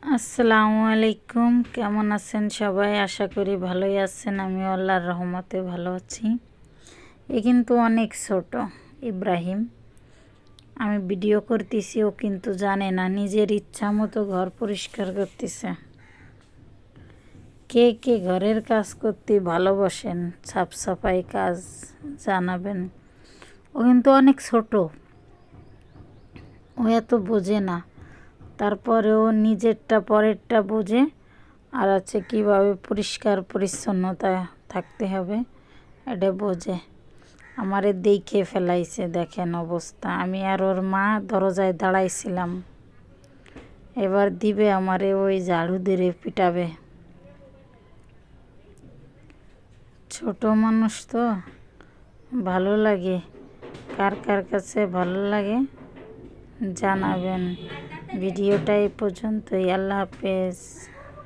আসসালামু আলাইকুম, কেমন আছেন সবাই? আশা করি ভালোই আছেন। আমি আল্লাহর রহমতে ভালো আছি। এ কিন্তু অনেক ছোট ইব্রাহিম। আমি ভিডিও করতেছি, ও কিন্তু জানে না, নিজের ইচ্ছা মতো ঘর পরিষ্কার করতেছে। কে কে ঘরের কাজ করতে ভালোবাসেন, সাফ সাফাই কাজ জানাবেন। ও কিন্তু অনেক ছোট, ও এত বোঝে না, তারপরেও নিজেরটা পরেরটা বোঝে। আর আছে কীভাবে পরিষ্কার পরিচ্ছন্নতা থাকতে হবে এটা বোঝে। আমারে দেখে ফেলাইছে, দেখেন অবস্থা। আমি আর ওর মা দরজায় দাঁড়াইছিলাম, এবার দিবে আমারে ওই ঝাড়ু দিয়ে পিটাবে। ছোট মানুষ তো ভালো লাগে, কার কার কাছে ভালো লাগে জানাবেন। ভিডিওটা এই পর্যন্তই। আল্লাহ হাফেজ।